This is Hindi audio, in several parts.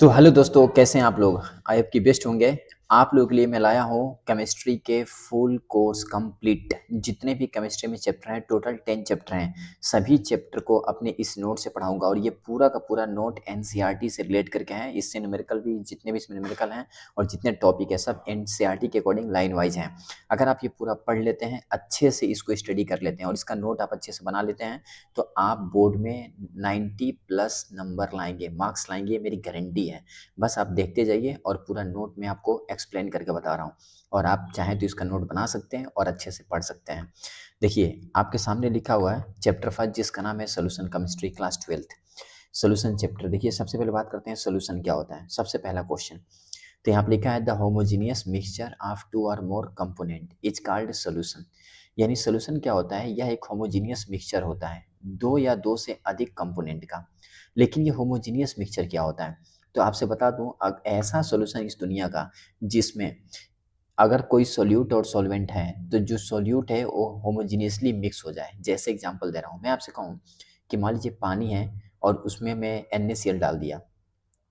तो हेलो दोस्तों, कैसे हैं आप लोग? आई होप कि बेस्ट होंगे। आप लोगों के लिए मैं लाया हूँ केमिस्ट्री के फुल कोर्स कंप्लीट। जितने भी केमिस्ट्री में चैप्टर हैं, टोटल 10 चैप्टर हैं। सभी चैप्टर को अपने इस नोट से पढ़ाऊंगा और ये पूरा का पूरा नोट एनसीईआरटी से रिलेट करके हैं। इससे न्यूमेरिकल भी, जितने भी इसमें न्यूमेरिकल हैं और जितने टॉपिक है, सब एनसीईआरटी के अकॉर्डिंग लाइन वाइज हैं। अगर आप ये पूरा पढ़ लेते हैं, अच्छे से इसको स्टडी कर लेते हैं और इसका नोट आप अच्छे से बना लेते हैं, तो आप बोर्ड में 90 प्लस नंबर लाएंगे, मार्क्स लाएंगे, ये मेरी गारंटी है। बस आप देखते जाइए और पूरा नोट में आपको एक्सप्लेन करके बता रहा हूँ। और आप चाहें तो इसका नोट बना सकते हैं और अच्छे से पढ़ सकते हैं। देखिए, आपके सामने लिखा हुआ है चैप्टर 5, जिसका नाम है solution chemistry class 12th। Solution chapter. देखिए, सबसे पहले बात करते हैं सोल्यूशन क्या होता है। सबसे पहला क्वेश्चन, तो यहाँ पे लिखा है the homogeneous mixture of two or more component is called solution. यानी सोल्यूशन क्या होता है? यह एक होमोजीनियस मिक्सचर होता है, दो या दो से अधिक कंपोनेंट का। लेकिन ये होमोजीनियस मिक्सचर क्या होता है? तो आपसे बता दूं, ऐसा सॉल्यूशन इस दुनिया का जिसमें अगर कोई सोल्यूट और सॉल्वेंट है, तो जो सोल्यूट है वो होमोजीनियसली मिक्स हो जाए। जैसे एग्जांपल दे रहा हूँ, मैं आपसे कहूँ कि मान लीजिए पानी है और उसमें मैं NaCl डाल दिया।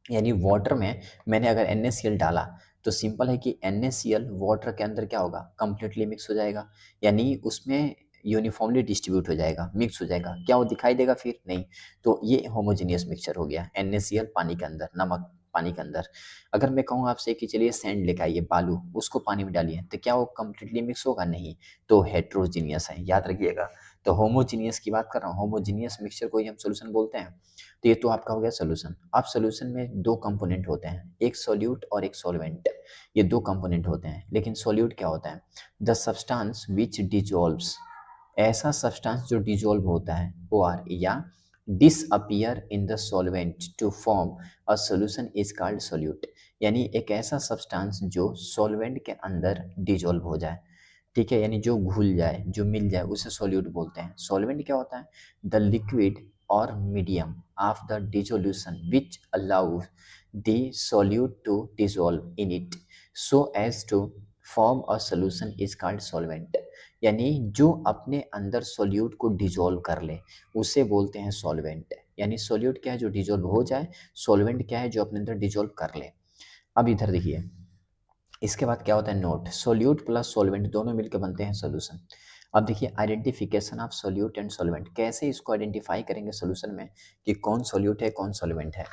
यानी वाटर में मैंने अगर NaCl डाला, तो सिंपल है कि NaCl वाटर के अंदर क्या होगा? कंप्लीटली मिक्स हो जाएगा। यानी उसमें यूनिफॉर्मली डिस्ट्रीब्यूट हो जाएगा, मिक्स हो जाएगा। क्या वो दिखाई देगा? फिर नहीं। तो ये होमोजेनियस मिक्सचर हो गया, NaCl पानी के अंदर, नमक पानी के अंदर। अगर मैं कहूँ आपसे कि चलिए सैंड लेकर आइए, बालू, उसको पानी में डालिए, तो क्या वो कंप्लीटली मिक्स होगा? नहीं। तो हेट्रोजीनियस है, याद रखिएगा। तो होमोजीनियस की बात कर रहा हूँ, होमोजीनियस मिक्सचर को ही हम सोल्यूशन बोलते हैं। तो ये तो आपका हो गया सोल्यूशन। अब सोल्यूशन में दो कंपोनेंट होते हैं, एक सोल्यूट और एक सॉल्वेंट। ये दो कंपोनेंट होते हैं। लेकिन सोल्यूट क्या होता है? द सब्सटेंस विच डिजोल्व्स, ऐसा सब्सटेंस जो डिजोल्व होता है, ओ आर, या disappear in the solvent to form a solution is called solute. यानी एक ऐसा सब्सटेंस जो सॉल्वेंट के अंदर डिजोल्व हो जाए, ठीक है, यानी जो घुल जाए, जो मिल जाए, उसे सोल्यूट बोलते हैं। सॉल्वेंट क्या होता है? The liquid or medium of the dissolution which allow the solute to dissolve in it so as to form a solution is called solvent. यानी जो अपने अंदर सोल्यूट को डिसॉल्व कर ले, उसे बोलते हैं सॉल्वेंट। यानी सोल्यूट क्या है? जो डिसॉल्व हो जाए। सॉल्वेंट क्या है? जो अपने अंदर डिसॉल्व कर ले। अब इधर देखिए, इसके बाद क्या होता है? नोट, सोल्यूट प्लस सॉल्वेंट दोनों मिलकर बनते हैं सोल्यूशन। अब देखिए, identification of solute and solvent, कैसे इसको आइडेंटिफाई करेंगे सोल्यूशन में कि कौन सोल्यूट है, कौन सॉल्वेंट है।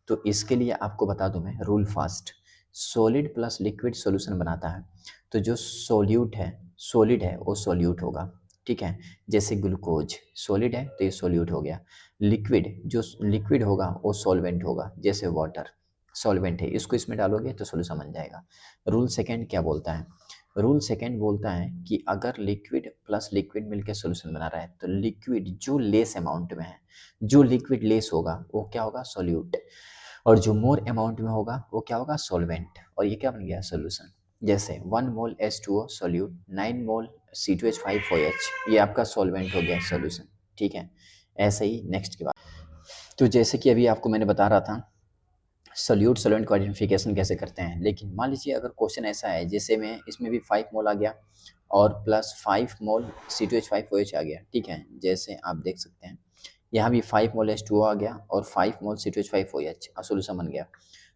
तो इसके लिए आपको बता दूं मैं rule fast. Solid plus liquid solution बनाता है। तो जो सोल्यूट है, सॉलिड है, वो सोल्यूट होगा, ठीक है। जैसे ग्लूकोज सॉलिड है तो ये सोल्यूट हो गया। लिक्विड, जो लिक्विड होगा वो सॉल्वेंट होगा, जैसे वाटर सॉल्वेंट है, इसको इसमें डालोगे तो सोल्यूशन बन जाएगा। रूल सेकंड क्या बोलता है? रूल सेकंड बोलता है कि अगर लिक्विड प्लस लिक्विड मिलकर सोल्यूशन बना रहा है, तो लिक्विड जो लेस अमाउंट में है, जो लिक्विड लेस होगा वो क्या होगा? सॉल्यूट। और जो मोर अमाउंट में होगा वो क्या होगा? सॉल्वेंट। और ये क्या बन गया? सोल्यूशन। जैसे 1 मोल H2O सॉल्यूट, 9 मोल C2H5OH, ये आपका सॉल्वेंट हो गया, सॉल्यूशन, ठीक है। ऐसे ही नेक्स्ट की बात, तो जैसे कि अभी आपको मैंने बता रहा था सोल्यूट सॉल्वेंट को आइडेंटिफिकेशन कैसे करते हैं। लेकिन मान लीजिए अगर क्वेश्चन ऐसा है, जैसे में इसमें भी 5 मोल आ गया और प्लस 5 मोल C2H5OH आ गया, ठीक है। जैसे आप देख सकते हैं यहाँ भी 5 मोल H2O आ गया और 5 मोल C2H5OH, सोल्यूशन बन गया।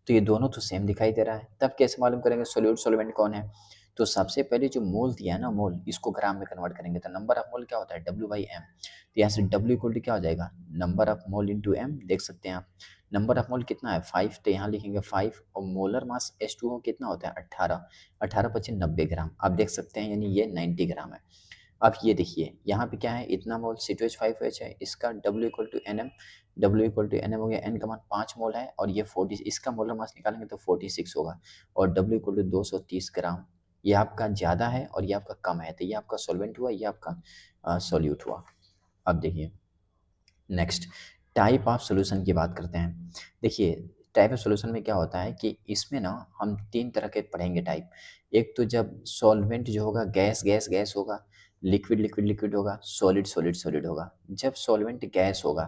तो ये दोनों तो सेम दिखाई दे रहा है। तब कैसे मालूम करेंगे सोल्यूट सॉल्वेंट कौन है? तो सबसे पहले जो मोल दिया है ना, मोल, इसको ग्राम में कन्वर्ट करेंगे। तो नंबर ऑफ मोल क्या होता है? W/M। तो यहाँ से W इक्वल टू क्या हो जाएगा? Number of mole into M। देख सकते हैं आप, नंबर ऑफ मोल कितना है? 5। तो यहाँ लिखेंगे 5, और मोलर मास H2O कितना होता है? 18। 18 पच्चीस 90 ग्राम, आप देख सकते हैं, यानी ये 90 ग्राम है। अब ये देखिए, यहाँ पे क्या है? इतना मोल C2H5OH है, इसका W equal to NM। W equal to NM हो गया, N का मान 5 मोल है और ये 40, इसका मोलर मास निकालेंगे तो 46 होगा। और W इक्वल टू 230 ग्राम। ये आपका ज़्यादा है और ये आपका कम है, तो ये आपका सॉल्वेंट हुआ, ये आपका सोल्यूट हुआ। अब देखिए नेक्स्ट, टाइप ऑफ सॉल्यूशन की बात करते हैं। देखिए, टाइप ऑफ सॉल्यूशन में क्या होता है कि इसमें ना हम 3 तरह के पढ़ेंगे टाइप। एक तो जब सॉल्वेंट जो होगा गैस गैस गैस होगा, लिक्विड लिक्विड लिक्विड होगा, सॉलिड सॉलिड सॉलिड होगा। जब सॉल्वेंट गैस होगा,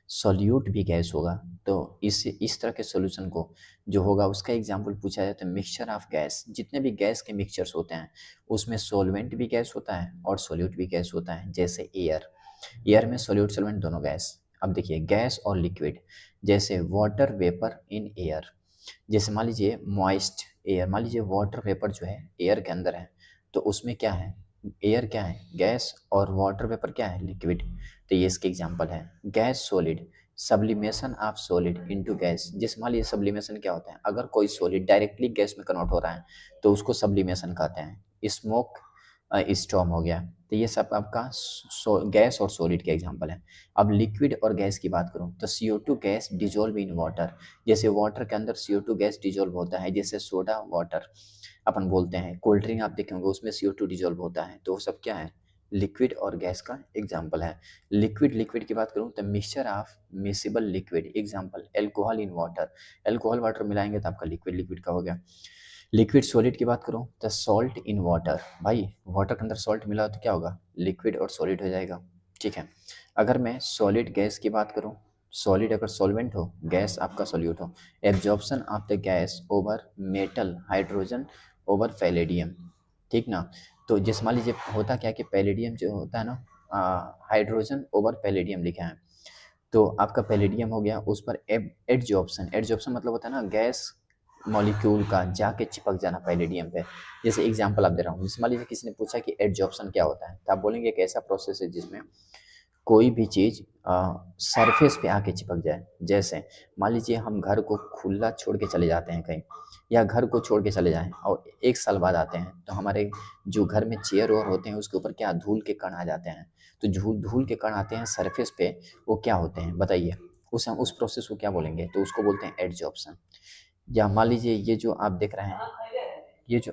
सॉल्यूट भी गैस होगा, तो इस तरह के सॉल्यूशन को जो होगा उसका एग्जांपल पूछा जाता है मिक्सचर ऑफ गैस। जितने भी गैस के मिक्सचर्स होते हैं, उसमें सॉल्वेंट भी गैस होता है और सॉल्यूट भी गैस होता है। जैसे एयर, एयर में सोल्यूट सॉल्वेंट दोनों गैस। अब देखिए, गैस और लिक्विड, जैसे वाटर वेपर इन एयर, जैसे मान लीजिए मॉइस्ट एयर, मान लीजिए वाटर वेपर जो है एयर के अंदर है, तो उसमें क्या है, एयर क्या है, गैस, और वाटर वेपर क्या है, लिक्विड। तो ये इसके एग्जांपल है। Gas solid, sublimation of solid into gas. जैसे मान लीजिए सब्लिमेशन क्या होता है, अगर कोई सॉलिड डायरेक्टली गैस में कन्वर्ट हो रहा है तो उसको सब्लिमेशन कहते हैं। स्मोक स्टॉर्म हो गया। तो ये सब आपका गैस और सॉलिड के एग्जांपल है। अब लिक्विड और गैस की बात करूं तो CO2 gas dissolve in water. जैसे वाटर के अंदर CO2 गैस डिजोल्व होता है, जैसे सोडा वाटर अपन बोलते हैं, कोल्ड ड्रिंक आप देखेंगे उसमें CO2 डिजोल्व होता है, तो वो सब क्या है, लिक्विड और गैस का एग्जाम्पल है। लिक्विड लिक्विड की बात करूँ तो mixture of miscible liquid, example alcohol in water. Alcohol water मिलाएंगे तो आपका लिक्विड लिक्विड का हो गया। लिक्विड सॉलिड की बात करूँ तो सॉल्ट इन वाटर, भाई वाटर के अंदर सॉल्ट मिला तो क्या होगा, लिक्विड और सॉलिड हो जाएगा। ठीक है। अगर मैं सॉलिड गैस की बात करूँ, सॉलिड अगर सॉल्वेंट हो, गैस आपका सॉल्यूट हो, absorption of the gas over metal hydrogen over palladium. ठीक ना। तो जैसे मान लीजिए होता क्या है कि पैलेडियम जो होता है ना, हाइड्रोजन ओवर पैलेडियम लिखा है, तो आपका पैलेडियम हो गया, उस पर एडजॉर्प्शन, एडजॉर्प्शन मतलब होता है ना गैस मॉलिक्यूल का जाके चिपक जाना पैलेडियम पे। जैसे एग्जांपल आप दे रहा हूँ, जैसे मान लीजिए किसी ने पूछा कि एडजॉर्प्शन क्या होता है, तो आप बोलेंगे एक ऐसा प्रोसेस है जिसमें कोई भी चीज़ सरफेस पे आके चिपक जाए। जैसे मान लीजिए हम घर को खुला छोड़ के चले जाते हैं कहीं, या घर को छोड़ के चले जाएं और 1 साल बाद आते हैं, तो हमारे जो घर में चेयर और होते हैं उसके ऊपर क्या धूल के कण आ जाते हैं। तो धूल धूल के कण आते हैं सरफेस पे, वो क्या होते हैं बताइए, उस प्रोसेस को क्या बोलेंगे, तो उसको बोलते हैं एडजॉर्प्शन। या मान लीजिए ये जो आप देख रहे हैं, ये जो,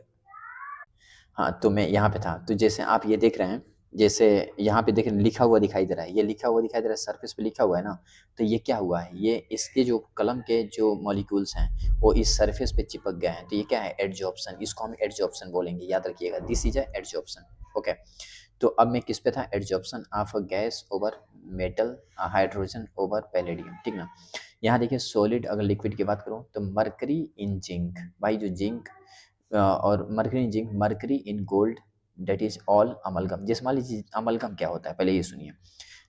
हाँ, तो मैं यहाँ पे था, तो जैसे आप ये देख रहे हैं, जैसे यहाँ पे देख रहे हैं लिखा हुआ दिखाई दे रहा है, ये लिखा हुआ दिखाई दे रहा है, सरफेस पे लिखा हुआ है ना, तो ये क्या हुआ है, ये इसके जो कलम के जो मॉलिक्यूल्स हैं वो इस सरफेस पे चिपक गए हैं, तो ये क्या है, एडजॉर्प्शन। इसको हम एडजॉर्प्शन बोलेंगे, याद रखिएगा, दिस इज एडजॉर्प्शन। ओके। तो अब मैं किस पे था, adsorption of a gas over metal hydrogen over palladium. ठीक ना। यहाँ देखिए सॉलिड, अगर लिक्विड की बात करूँ तो मरकरी इन जिंक, भाई जो जिंक और mercury in zinc, mercury in gold, that is all amalgam. जैसे मान लीजिए अमलगम क्या होता है, पहले ये सुनिए।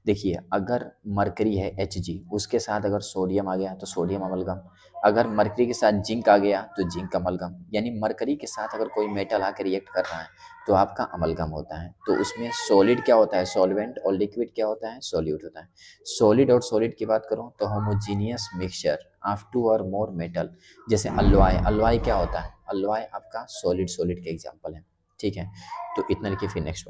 देखिए अगर मरकरी है Hg, उसके साथ अगर सोडियम आ गया तो सोडियम अमलगम, अगर मरकरी के साथ जिंक आ गया तो जिंक अमलगम, यानी मरकरी के साथ अगर कोई मेटल आकर रिएक्ट कर रहा है तो आपका अमलगम होता है। तो उसमें सॉलिड क्या होता है, सॉल्वेंट, और लिक्विड क्या होता है, सॉल्यूट होता है। सॉलिड और सॉलिड की बात करूं तो होमोजीनियस मिक्सचर ऑफ 2 और मोर मेटल। जैसे अलॉय, अलॉय क्या होता है, अलॉय आपका सॉलिड सॉलिड के एग्जांपल है। ठीक है। तो इतना लिखिए, फिर नेक्स्ट।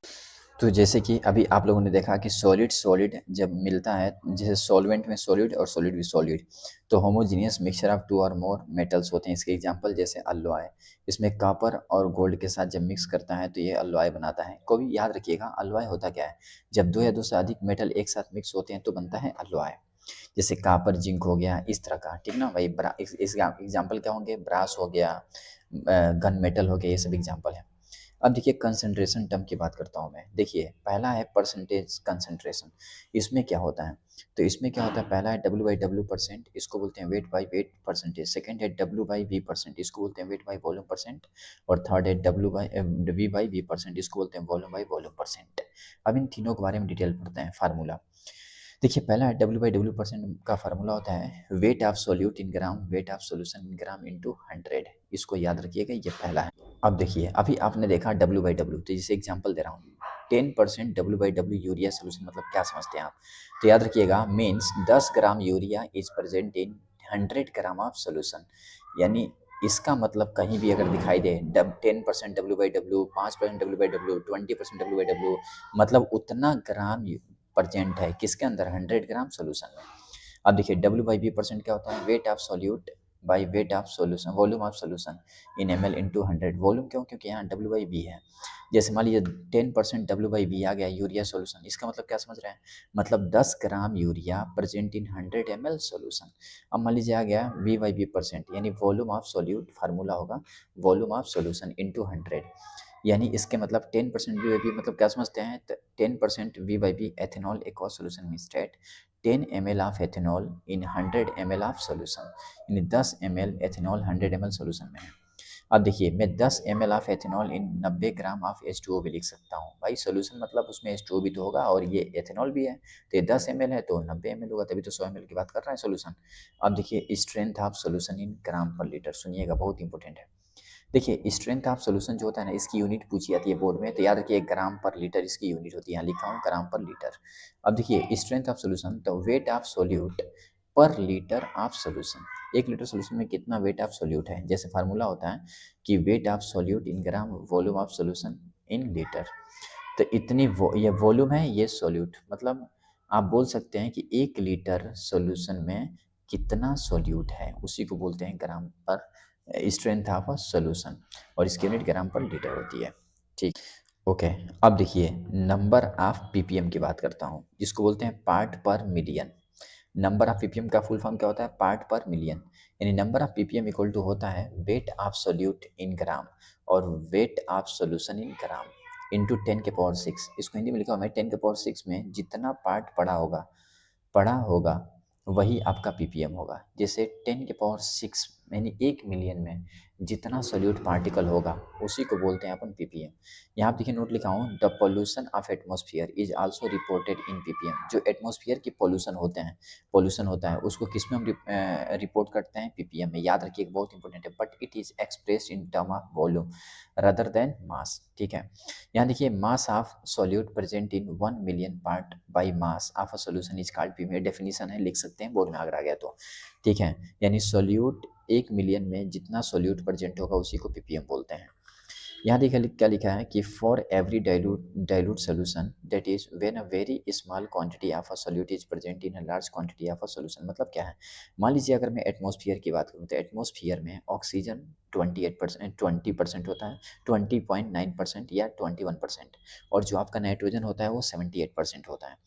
तो जैसे कि अभी आप लोगों ने देखा कि सॉलिड सॉलिड जब मिलता है, जैसे सॉल्वेंट में सॉलिड और सॉलिड भी सॉलिड, तो होमोजीनियस मिक्सचर ऑफ 2 और मोर मेटल्स होते हैं। इसके एग्जांपल जैसे अल्लॉय, इसमें कॉपर और गोल्ड के साथ जब मिक्स करता है तो ये अल्लॉय बनाता है। को भी याद रखिएगा, अल्लॉय होता क्या है, जब 2 या 2 से अधिक मेटल एक साथ मिक्स होते हैं तो बनता है अल्लॉय। जैसे कापर जिंक हो गया, इस तरह का। ठीक ना भाई, इस एग्जाम्पल क्या होंगे, ब्रास हो गया, गन मेटल हो गया, ये सब एग्जाम्पल है। अब देखिए कंसंट्रेशन टर्म की बात करता हूँ मैं। देखिए पहला है परसेंटेज कंसंट्रेशन। इसमें क्या होता है, तो इसमें क्या होता है, पहला है W/W परसेंट, इसको बोलते हैं weight by wait percentage. Second है W/V परसेंट, इसको बोलते हैं वेट बाई वॉल्यूम परसेंट। और थर्ड है V/V परसेंट, इसको बोलते हैं वॉल्यूम बाई वॉल्यूम परसेंट। अब इन तीनों के बारे में डिटेल पढ़ते हैं, फार्मूला। देखिए पहला है W/W परसेंट का फार्मूला होता है weight of solute in gram, wait of solution in gram into 100। इसको याद रखिएगा, ये पहला है। अब देखिए अभी आपने देखा W/W, तो जैसे एग्जांपल दे रहा हूँ, 10% W/W यूरिया सोल्यूशन मतलब क्या समझते हैं आप, तो याद रखिएगा means 10 gram urea is present in 100 gram of solution. यानी इसका मतलब कहीं भी अगर दिखाई दे 10% W/W, 5% W/W, 20% W/W, मतलब उतना ग्राम परसेंट है किसके अंदर, 100 ग्राम सोल्यूशन में। अब देखिए W/V परसेंट क्या होता है, weight of solute by weight of solution, volume of solution in ml into 100। Volume क्यों, क्योंकि यहाँ W/V है। जैसे मान लीजिए 10% W/V आ गया यूरिया सॉल्यूशन, इसका मतलब क्या समझ रहे हैं, मतलब 10 gram urea present in 100 ml solution. अब मान लीजिए आ गया V/V परसेंट, यानी वॉल्यूम ऑफ सॉल्यूट, फार्मूला होगा वॉल्यूम ऑफ सॉल्यूशन इंटू 100। यानी इसके मतलब 10% V/V मतलब क्या समझते हैं, 10% V/V एथेनॉल एक और सोल्यूशन में state 10 ml of ethanol in 100 ml of solution, यानी 10 ml एथेनॉल 100 ml सोल्यूशन में है। अब देखिए मैं 10 ml of ethanol in 90 gram of H2O भी लिख सकता हूँ। भाई सॉल्यूशन मतलब उसमें H2O भी तो होगा और ये एथेनॉल भी है, तो ये 10 ml है तो 90 ml होगा, तभी तो 100 ml की बात कर रहा है सॉल्यूशन। अब देखिए स्ट्रेंथ ऑफ सॉल्यूशन इन ग्राम पर लीटर, सुनिएगा बहुत इंपॉर्टेंट है। देखिए स्ट्रेंथ ऑफ सॉल्यूशन जो होता है ना, इसकी यूनिट पूछी जाती है बोर्ड में, तो याद रखिए ग्राम पर लीटर इसकी यूनिट होती है, यहाँ लिखा हूँ ग्राम पर लीटर। अब देखिए स्ट्रेंथ ऑफ सॉल्यूशन, तो wait of solute per litre of solution, 1 litre solution में कितना वेट ऑफ सोल्यूट है, जैसे फार्मूला होता है कि wait of solute in gram volume of solution in litre. तो इतनी ये वॉल्यूम है, ये सोल्यूट, मतलब आप बोल सकते हैं कि 1 लीटर सॉल्यूशन में कितना सोल्यूट है, उसी को बोलते हैं ग्राम पर स्ट्रेंथ ऑफ अ सॉल्यूशन, और इसकी यूनिट ग्राम पर लीटर होती है। ठीक, ओके। अब देखिए नंबर ऑफ पीपीएम की बात करता हूँ, जिसको बोलते हैं part per million. Number of PPM का फुल फॉर्म क्या होता है, पार्ट पर मिलियन। यानी number of PPM equal to होता है weight of solute in gram और weight of solution in gram into 10 के पावर 6। इसको हिंदी में लिखा हुआ है 10 के पावर 6 में जितना पार्ट पड़ा होगा वही आपका पीपीएम होगा। जैसे 10 के पावर 6 यानी 1 मिलियन में जितना सोल्यूट पार्टिकल होगा उसी को बोलते हैं अपन पीपीएम। यहाँ पे देखिए नोट लिखा हूँ, the pollution of atmosphere is also reported in PPM. जो एटमॉस्फेयर की पोल्यूशन होता है उसको किस में हम रिपोर्ट करते हैं, पीपीएम में। याद रखिए बहुत इंपॉर्टेंट है, but it is expressed in term of volume rather than mass. ठीक है, यहाँ देखिए mass of solute present in 1 million part by mass of a solution is called PPM. Definition है, लिख सकते हैं, बोर्ड में अगर आ गया तो। ठीक है, यानी सोल्यूट 1 मिलियन में जितना सोल्यूट प्रेजेंट होगा उसी को पीपीएम बोलते हैं। यहाँ देखा क्या लिखा है कि for every dilute solution that is when a very small quantity of a solute is present in a large quantity of a solution. मतलब क्या है, मान लीजिए अगर मैं एटमॉस्फेयर की बात करूँ तो एटमॉस्फेयर में ऑक्सीजन 20% होता है, 20.9% या 21%, और जो आपका नाइट्रोजन होता है वो 78% होता है।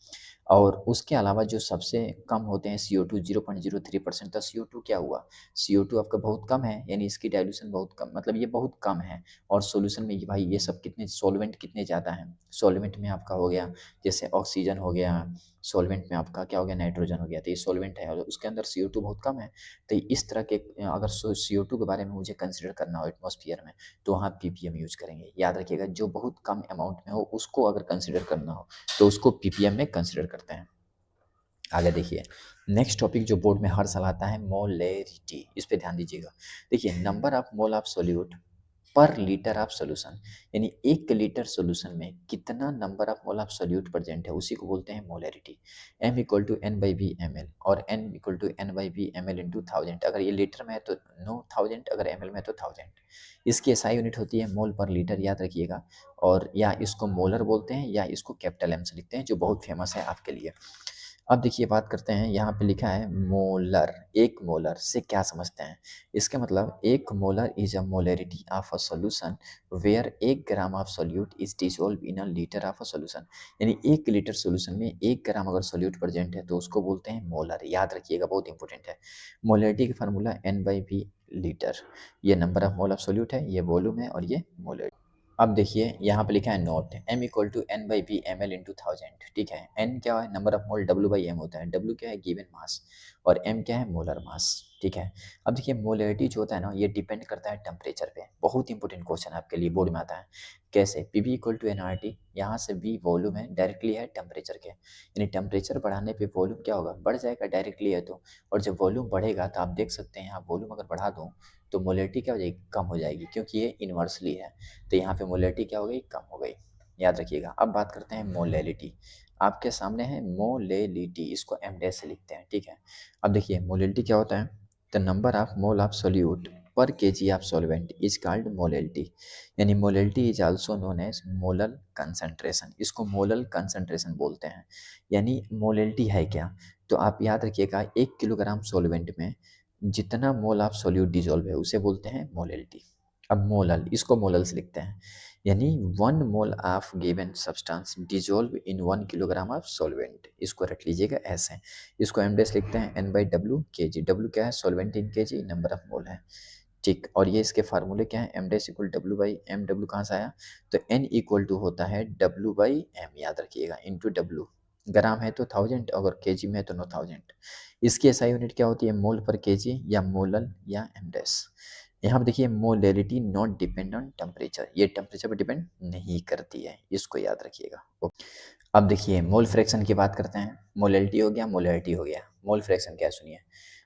और उसके अलावा जो सबसे कम होते हैं CO2 0.03%। तो CO2 क्या हुआ, CO2 आपका बहुत कम है, यानी इसकी डाइल्यूशन बहुत कम, मतलब ये बहुत कम है। और सॉल्यूशन में ये भाई ये सब कितने सॉल्वेंट कितने ज़्यादा हैं, सॉल्वेंट में आपका हो गया जैसे ऑक्सीजन हो गया, सॉल्वेंट में आपका क्या हो गया, नाइट्रोजन हो गया, तो ये सॉल्वेंट है और उसके अंदर CO2 बहुत कम है। तो इस तरह के अगर CO2 के बारे में मुझे कंसिडर करना हो एटमॉस्फेयर में, तो वहाँ पीपीएम यूज करेंगे। याद रखिएगा जो बहुत कम अमाउंट में हो उसको अगर कंसिडर करना हो तो उसको पीपीएम में कंसिडर करते हैं। आगे देखिए नेक्स्ट टॉपिक जो बोर्ड में हर साल आता है, मोलेरिटी, इस पे ध्यान दीजिएगा। देखिए number of mole of solute per litre of solution, यानी 1 लीटर सोल्यूशन में कितना number of mole of solute present है उसी को बोलते हैं molarity. m equal to N by B M L, और n equal to N by B M L into 1000। अगर ये लीटर में है तो 9000, अगर ml में है तो 1000। इसकी एसआई यूनिट होती है मोल पर लीटर, याद रखिएगा। और या इसको मोलर बोलते हैं या इसको कैपिटल एम से लिखते हैं, जो बहुत फेमस है आपके लिए। अब देखिए बात करते हैं, यहाँ पे लिखा है मोलर, एक मोलर से क्या समझते हैं। इसका मतलब एक molar is a molarity of a solution where 1 gram of solute is dissolve in a litre of a solution. यानी 1 लीटर सॉल्यूशन में 1 ग्राम अगर सोल्यूट प्रेजेंट है तो उसको बोलते हैं मोलर। याद रखिएगा बहुत इंपॉर्टेंट है। मोलरिटी का formula N by V litre. ये number of mole of solute है, ये वॉल्यूम है, और ये मोलर। अब देखिए यहाँ पे लिखा है note, m equal to N by B M L into 1000। ठीक है, n क्या है, number of mole, w by M होता है, w क्या है, गिवन मास, और m क्या है, मोलर मास। ठीक है, अब देखिए मोलरिटी जो होता है ना, ये डिपेंड करता है टेम्परेचर पे। बहुत इंपॉर्टेंट क्वेश्चन आपके लिए बोर्ड में आता है। कैसे, P V equal to N R T, यहाँ से v वॉल्यूम है, डायरेक्टली है टेम्परेचर के, यानी टेम्परेचर बढ़ाने पे वॉल्यूम क्या होगा, बढ़ जाएगा डायरेक्टली है तो। और जब वॉल्यूम बढ़ेगा तो आप देख सकते हैं, यहाँ वॉल्यूम अगर बढ़ा दूँ तो मोलरिटी क्या हो जाएगी, कम हो जाएगी, क्योंकि ये इन्वर्सली है। तो यहाँ पे मोलरिटी क्या हो गई, कम हो गई। याद रखिएगा। अब बात करते हैं मोलेलिटी। आपके सामने है मोलेलिटी, इसको एम डैश से लिखते हैं। ठीक है, अब देखिए मोलेलिटी क्या होता है, the number of mole of solute per KG of solvent is called molality. यानी molality is also known as molal concentration, इसको मोलल कंसंट्रेशन बोलते हैं। यानी मोलेलिटी है क्या, तो आप याद रखिएगा 1 किलोग्राम सॉल्वेंट में जितना मोल ऑफ सोल्यूट डिजोल्व है उसे बोलते हैं मोलेलिटी। अब मोलल, इसको मोलल से लिखते हैं, यानी 1 mole of given substance dissolve in 1 kilogram of solvent, इसको रख लीजिएगा ऐसे। इसको एम डेस लिखते हैं एन बाई डब्ल्यू के जी, डब्ल्यू क्या है, सॉल्वेंट इन के जी, नंबर ऑफ मोल है। ठीक, और ये इसके फार्मूले क्या है, एम डेस equal W by M, W कहाँ से आया, तो एन इक्वल टू होता है डब्ल्यू बाई एम, याद रखिएगा, इंटू डब्ल्यू। ग्राम है तो 1000, अगर के जी में है तो 9000। इसकी एसआई यूनिट क्या होती है, मोल पर के जी, या मोलल, या एम डेस। यहाँ पे देखिए molality not depend on temperature, ये टेम्परेचर पर डिपेंड नहीं करती है, इसको याद रखिएगा। अब देखिए मोल फ्रैक्शन की बात करते हैं। मोलैलिटी हो गया, मोलैलिटी हो गया, मोल फ्रैक्शन क्या है सुनिए।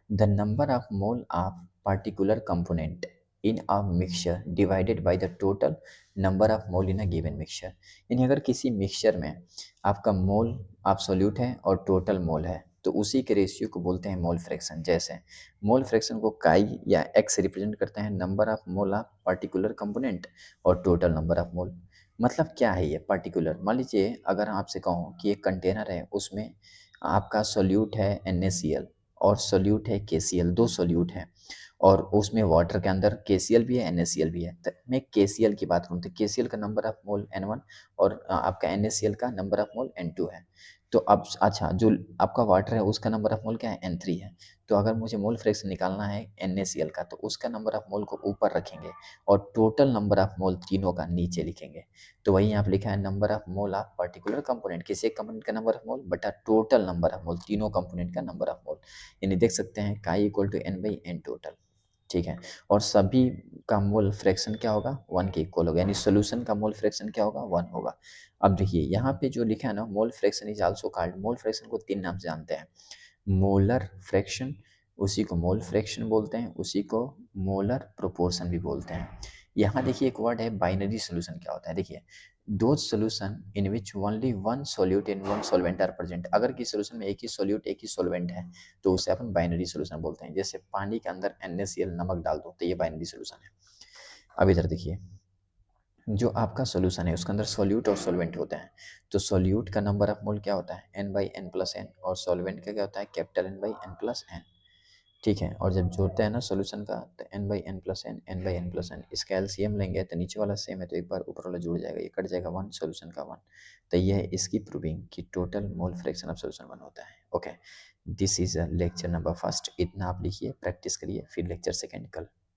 The number of mole of particular component in a mixture divided by the total number of mole in a given mixture। यानी अगर किसी मिक्सचर में आपका मोल एब्सोल्यूट है और टोटल मोल है तो उसी के रेशियो को बोलते हैं मोल फ्रैक्शन। जैसे मोल फ्रैक्शन को काई या एक्स रिप्रेजेंट करते हैं number of mole of particular component और टोटल नंबर ऑफ मोल। मतलब क्या है ये पर्टिकुलर? मान लीजिए अगर आपसे कहूँ कि एक कंटेनर है, उसमें आपका सोल्यूट है NaCl और सोल्यूट है KCl, दो सोल्यूट हैं और उसमें वाटर के अंदर KCl भी है NaCl भी है। तो मैं KCl की बात करूँ तो KCl का नंबर ऑफ मोल N1 और आपका NaCl का नंबर ऑफ मोल N2 है। तो अब अच्छा, जो आपका वाटर है उसका नंबर ऑफ मोल क्या है? N3 है। तो अगर मुझे मोल फ्रैक्शन निकालना है NaCl का तो उसका नंबर ऑफ मोल को ऊपर रखेंगे और टोटल नंबर ऑफ मोल तीनों का नीचे लिखेंगे। तो वही यहाँ पे लिखा है number of mole of particular component, किसी एक कंपोनेंट का नंबर ऑफ मोल बटा टोटल नंबर ऑफ मोल, तीनों कंपोनेंट का नंबर ऑफ मोल। यानी देख सकते हैं काई इक्वल टू N/N टोटल। ठीक है, और सभी का मोल फ्रैक्शन क्या होगा? 1 के इक्वल होगा, यानी सोल्यूशन का मोल फ्रैक्शन क्या होगा? 1 होगा। अब देखिए यहाँ पे जो लिखा है ना, mole fraction is also called, mole fraction को 3 नाम से जानते हैं। मोलर फ्रैक्शन, उसी को मोल फ्रैक्शन बोलते हैं, उसी को मोलर प्रोपोर्शन भी बोलते हैं। यहाँ देखिए एक वर्ड है बाइनरी सोल्यूशन। क्या होता है? देखिए दो solution in which only one solute in one solvent are present. अगर किसी सोल्यूशन में एक ही सोल्यूट एक ही सॉल्वेंट है तो उसे अपन बाइनरी सोल्यूशन बोलते हैं। जैसे पानी के अंदर NaCl नमक डाल दो तो ये बाइनरी सोल्यूशन है। अब इधर देखिए, जो आपका सॉल्यूशन है उसके अंदर सॉल्यूट और सॉल्वेंट होते हैं। तो सॉल्यूट का नंबर ऑफ मोल क्या होता है? N/N+N और सॉल्वेंट का क्या होता है? Capital N/N+N। ठीक है, और जब जोड़ते हैं ना सॉल्यूशन का तो N/N+N N/N+N, इसका एलसीएम लेंगे तो नीचे वाला सेम है तो एक बार ऊपर वाला जुड़ जाएगा, ये कट जाएगा 1, सॉल्यूशन का 1। तो ये है इसकी प्रूविंग कि total mole fraction of solution 1 होता है। Okay, this is lecture number first. इतना आप लिखिए, प्रैक्टिस करिए, फिर लेक्चर सेकेंड कल।